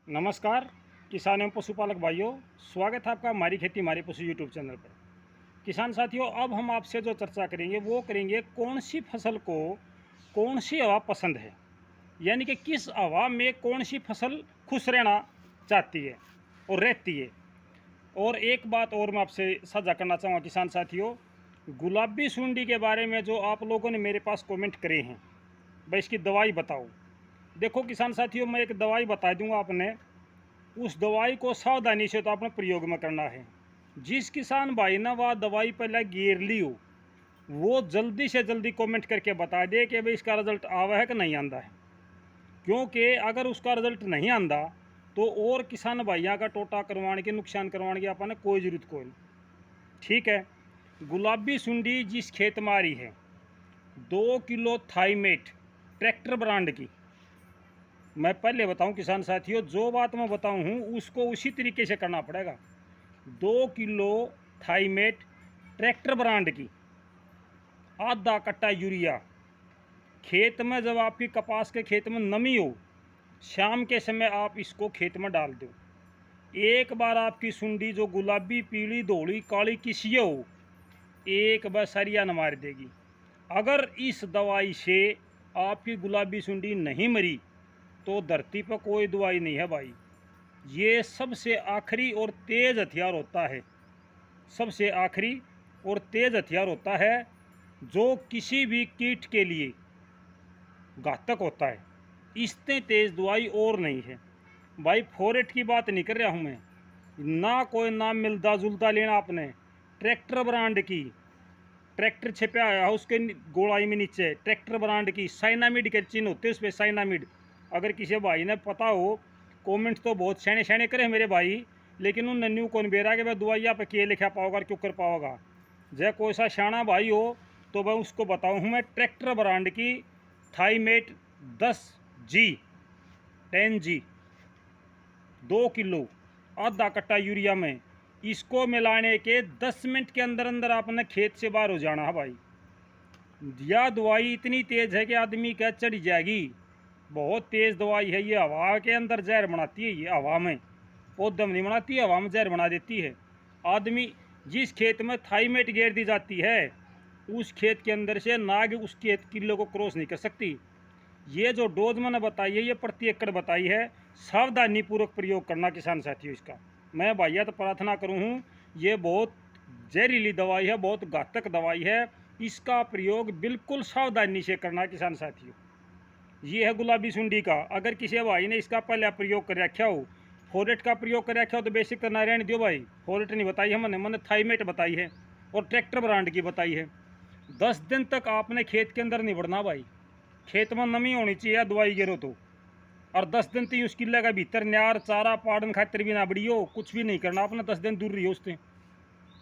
नमस्कार किसान एवं पशुपालक भाइयों, स्वागत है आपका हमारी खेती हमारे पशु यूट्यूब चैनल पर। किसान साथियों, अब हम आपसे जो चर्चा करेंगे वो करेंगे कौन सी फसल को कौन सी हवा पसंद है, यानी कि किस हवा में कौन सी फसल खुश रहना चाहती है और रहती है। और एक बात और मैं आपसे साझा करना चाहूँगा किसान साथियों, गुलाबी सुंडी के बारे में जो आप लोगों ने मेरे पास कमेंट करे हैं, भाई इसकी दवाई बताओ। देखो किसान साथियों, मैं एक दवाई बता दूंगा, आपने उस दवाई को सावधानी से तो अपने प्रयोग में करना है। जिस किसान भाई ने वह दवाई पहले गिर ली हो, वो जल्दी से जल्दी कमेंट करके बता दे कि भाई इसका रिजल्ट आवा है कि नहीं आंदा है। क्योंकि अगर उसका रिजल्ट नहीं आंदा तो और किसान भाइयों का टोटा करवाने के, नुकसान करवाने की अपने कोई ज़रूरत कोई नहीं। ठीक है, गुलाबी सुंडी जिस खेत में आ रही है 2 किलो थाईमेट ट्रैक्टर ब्रांड की, मैं पहले बताऊं किसान साथियों, जो बात मैं बताऊं हूं उसको उसी तरीके से करना पड़ेगा। 2 किलो थाईमेट ट्रैक्टर ब्रांड की, आधा कट्टा यूरिया, खेत में जब आपकी कपास के खेत में नमी हो, शाम के समय आप इसको खेत में डाल दो। एक बार आपकी सुंडी जो गुलाबी पीली धोली काली किसी हो, एक बार सरिया न मार देगी। अगर इस दवाई से आपकी गुलाबी सुंडी नहीं मरी तो धरती पर कोई दवाई नहीं है भाई। ये सबसे आखिरी और तेज़ हथियार होता है, सबसे आखिरी और तेज़ हथियार होता है जो किसी भी कीट के लिए घातक होता है। इससे तेज़ दवाई और नहीं है भाई। फोरेट की बात नहीं कर रहा हूँ मैं, ना कोई नाम मिलता जुलता लेना आपने। ट्रैक्टर ब्रांड की, ट्रैक्टर छिपा आया है उसके गोलाई में नीचे, ट्रैक्टर ब्रांड की साइनामिड के चिन्ह होते हैं उस पर, साइनामिड। अगर किसी भाई ने पता हो, कमेंट तो बहुत सैने सैने करे मेरे भाई, लेकिन उन न्यू कौन बेरा के भाई दवाइया पे के लिखा पाओगा क्यों कर पाओगा। जय कोई सा शाना भाई हो तो मैं उसको बताऊँ हूँ, मैं ट्रैक्टर ब्रांड की थाईमेट 10G 10G 2 किलो आधा कट्टा यूरिया में, इसको मिलाने के 10 मिनट के अंदर अंदर आपने खेत से बाहर हो जाना है भाई। यह दवाई इतनी तेज़ है कि आदमी क्या चढ़ जाएगी। बहुत तेज़ दवाई है ये, हवा के अंदर जहर बनाती है ये, हवा में पौधे में नहीं बनाती है, हवा में जहर बना देती है। आदमी जिस खेत में थाईमेट गेर दी जाती है उस खेत के अंदर से नाग उस खेत किलो को क्रॉस नहीं कर सकती। ये जो डोज मैंने बताई है ये प्रति एकड़ बताई है, सावधानी पूर्वक प्रयोग करना किसान साथियों इसका। मैं भैया तो प्रार्थना करूँ हूँ, ये बहुत जहरीली दवाई है, बहुत घातक दवाई है, इसका प्रयोग बिल्कुल सावधानी से करना किसान साथियों। ये है गुलाबी सुंडी का। अगर किसी भाई ने इसका पहले प्रयोग कर रखा हो, फोरेट का प्रयोग कर रखा हो तो बेसिक करना रहने दो भाई। फोरेट नहीं बताई है मैंने थाईमेट बताई है और ट्रैक्टर ब्रांड की बताई है। 10 दिन तक आपने खेत के अंदर नहीं बढ़ना भाई, खेत में नमी होनी चाहिए दवाई गिरो तो। और 10 दिन तो उस किले का भीतर न्यार चारा पाड़न खातर भी ना बढ़ियो, कुछ भी नहीं करना आपने, 10 दिन दूर रही हो उससे।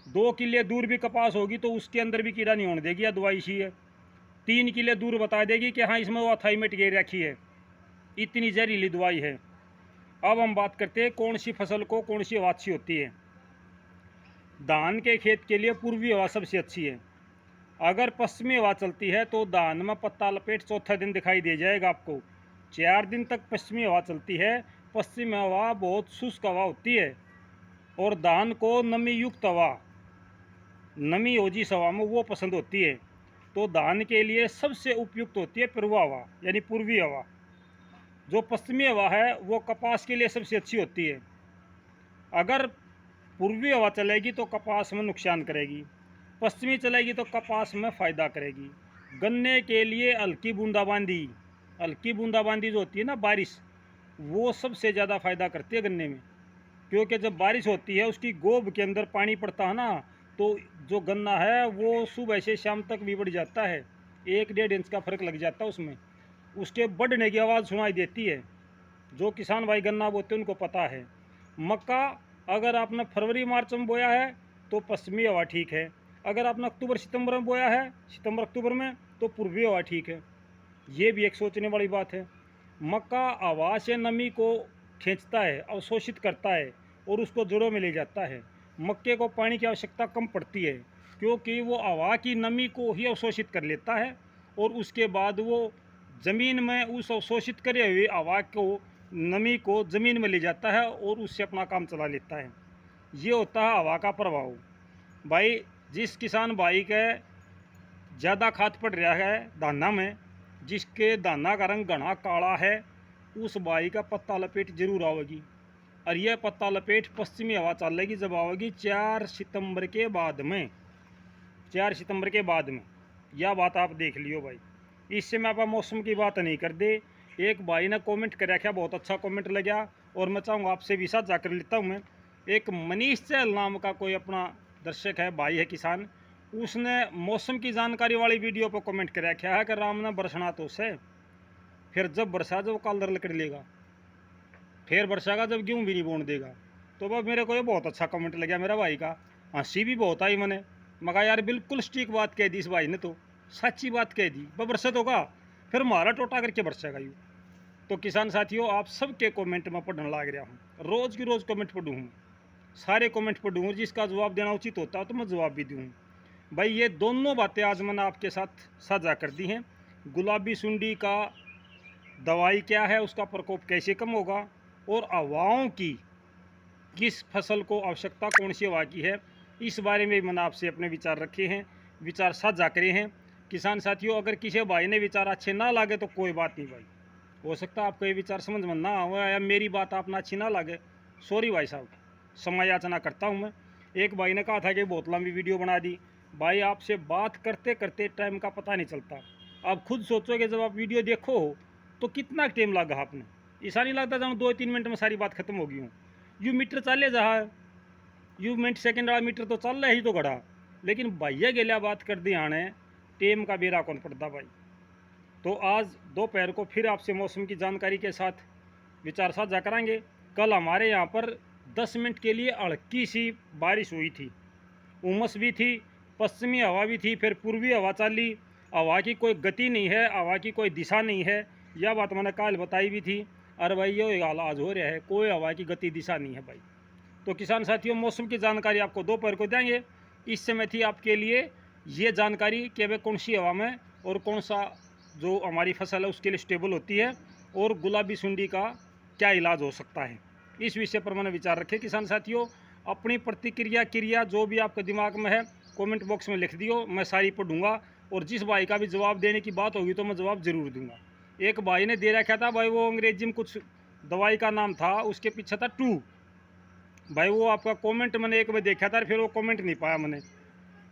2 किले दूर भी कपास होगी तो उसके अंदर भी कीड़ा नहीं होने देगी, या दवाई सी है। 3 किले दूर बता देगी कि हाँ इसमें वो थाईमेट गेर रखी है, इतनी जहरीली दवाई है। अब हम बात करते हैं कौन सी फसल को कौन सी हवा अच्छी होती है। धान के खेत के लिए पूर्वी हवा सबसे अच्छी है। अगर पश्चिमी हवा चलती है तो धान में पत्ता लपेट चौथे दिन दिखाई दे जाएगा आपको। 4 दिन तक पश्चिमी हवा चलती है। पश्चिमी हवा बहुत शुष्क हवा होती है और धान को नमी युक्त हवा, नमी हो जिस हवा में वो पसंद होती है। तो धान के लिए सबसे उपयुक्त होती है पूर्वा हवा यानी पूर्वी हवा। जो पश्चिमी हवा है वो कपास के लिए सबसे अच्छी होती है। अगर पूर्वी हवा चलेगी तो कपास में नुकसान करेगी, पश्चिमी चलेगी तो कपास में फ़ायदा करेगी। गन्ने के लिए हल्की बूंदाबांदी, हल्की बूंदाबांदी जो होती है ना बारिश, वो सबसे ज़्यादा फ़ायदा करती है गन्ने में। क्योंकि जब बारिश होती है उसकी गोब के अंदर पानी पड़ता है ना, तो जो गन्ना है वो सुबह से शाम तक भी बढ़ जाता है, 1-1.5 इंच का फ़र्क लग जाता है उसमें, उसके बढ़ने की आवाज़ सुनाई देती है। जो किसान भाई गन्ना बोते हैं उनको पता है। मक्का अगर आपने फरवरी मार्च में बोया है तो पश्चिमी हवा ठीक है, अगर आपने अक्टूबर सितंबर में बोया है, सितंबर अक्टूबर में, तो पूर्वी हवा ठीक है। ये भी एक सोचने वाली बात है। मक्का हवा से नमी को खींचता है, अवशोषित करता है और उसको जड़ों में ले जाता है। मक्के को पानी की आवश्यकता कम पड़ती है क्योंकि वो हवा की नमी को ही अवशोषित कर लेता है और उसके बाद वो ज़मीन में उस अवशोषित करे हुए हवा को नमी को ज़मीन में ले जाता है और उससे अपना काम चला लेता है। ये होता है हवा का प्रभाव। भाई जिस किसान भाई के ज़्यादा खाद पड़ रहा है दाना में, जिसके दाना का रंग घना काला है, उस भाई का पत्ता लपेट जरूर आवेगी। और यह पत्ता लपेट पश्चिमी हवा चलेगी जब आवेगी 4 सितंबर के बाद में। 4 सितंबर के बाद में यह बात आप देख लियो भाई। इससे मैं आप मौसम की बात नहीं कर दे। एक भाई ने कमेंट कर रखा, बहुत अच्छा कमेंट लगा और मैं चाहूँगा आपसे भी साझा कर लेता हूँ मैं। एक मनीष चहल नाम का कोई अपना दर्शक है, भाई है किसान, उसने मौसम की जानकारी वाली वीडियो पर कमेंट कर रखा है कि राम ने बरसना तो से, फिर जब बरसा जब कालर लकड़ लेगा, फिर बरसागा जब गेहूँ भी नहीं बोन देगा। तो वह मेरे को ये बहुत अच्छा कमेंट लगा मेरा भाई का। हंसी भी बहुत आई मैंने, मगर यार बिल्कुल स्टीक बात कह दी इस भाई ने, तो सच्ची बात कह दी। वह बरसत होगा फिर मारा टोटा करके बरसेगा यूँ। तो किसान साथियों, आप सबके कमेंट में पढ़ने लग रहा हूँ, रोज़ की रोज़ कमेंट पढ़ूँ हूँ, सारे कमेंट पढ़ूँ, जिसका जवाब देना उचित होता है तो मैं जवाब भी दूँ। भाई ये दोनों बातें आज मैंने आपके साथ साझा कर दी हैं। गुलाबी सुंडी का दवाई क्या है, उसका प्रकोप कैसे कम होगा, और हवाओं की किस फसल को आवश्यकता कौन सी हवा की है, इस बारे में मैंने आपसे अपने विचार रखे हैं, विचार साझा करे हैं। किसान साथियों, अगर किसी भाई ने विचार अच्छे ना लगे तो कोई बात नहीं भाई, हो सकता है आपको ये विचार समझ में ना आवे या मेरी बात आपने अच्छी ना लगे, सॉरी भाई साहब, समय याचना करता हूँ मैं। एक भाई ने कहा था कि बहुत लंबी वीडियो बना दी। भाई आपसे बात करते करते टाइम का पता नहीं चलता। आप खुद सोचोगे जब आप वीडियो देखो तो कितना टाइम लगा आपने, ऐसा नहीं लगता जब 2-3 मिनट में सारी बात खत्म हो गई हूँ। यू मीटर चले जहाँ यू मिनट सेकंड वाला मीटर तो चल रहा ही तो घड़ा, लेकिन भैया गेलिया बात कर दी आने टेम का बेरा कौन पड़ता भाई। तो आज दोपहर को फिर आपसे मौसम की जानकारी के साथ विचार साझा कराएंगे। कल हमारे यहाँ पर 10 मिनट के लिए हल्की सी बारिश हुई थी, उमस भी थी, पश्चिमी हवा भी थी, फिर पूर्वी हवा चली। हवा की कोई गति नहीं है, हवा की कोई दिशा नहीं है, यह बात मैंने कल बताई भी थी। और भाई ये हाल आज हो रहा है, कोई हवा की गति दिशा नहीं है भाई। तो किसान साथियों, मौसम की जानकारी आपको दोपहर को देंगे। इस समय थी आपके लिए ये जानकारी कि वे कौन सी हवा में और कौन सा जो हमारी फसल है उसके लिए स्टेबल होती है, और गुलाबी सुंडी का क्या इलाज हो सकता है, इस विषय पर मैंने विचार रखे। किसान साथियों, अपनी प्रतिक्रिया क्रिया जो भी आपके दिमाग में है कमेंट बॉक्स में लिख दियो, मैं सारी पढ़ूंगा, और जिस भाई का भी जवाब देने की बात होगी तो मैं जवाब जरूर दूंगा। एक भाई ने दे रखा था भाई, वो अंग्रेजी में कुछ दवाई का नाम था, उसके पीछे था 2 भाई। वो आपका कमेंट मैंने एक बार देखा था, फिर वो कमेंट नहीं पाया मैंने।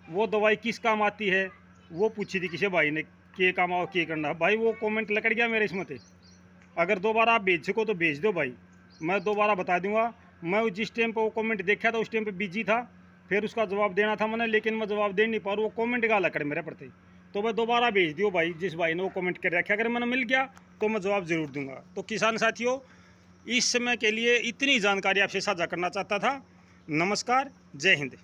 वो दवाई किस काम आती है वो पूछी थी किसी भाई ने, के काम आओ के करना भाई, वो कमेंट लकड़ गया मेरे इसमें थे। अगर दोबारा आप भेज सको तो भेज दो भाई, मैं दोबारा बता दूंगा। मैं जिस टाइम पर वो कमेंट देखा था उस टाइम पे बिजी था, फिर उसका जवाब देना था मैंने, लेकिन मैं जवाब दे नहीं पा रहा, वो कमेंट का लकड़ मेरे प्रति। तो मैं दोबारा भेज दियो भाई, जिस भाई ने वो कमेंट कर रखा, अगर मैंने मिल गया तो मैं जवाब ज़रूर दूंगा। तो किसान साथियों, इस समय के लिए इतनी जानकारी आपसे साझा करना चाहता था। नमस्कार, जय हिंद।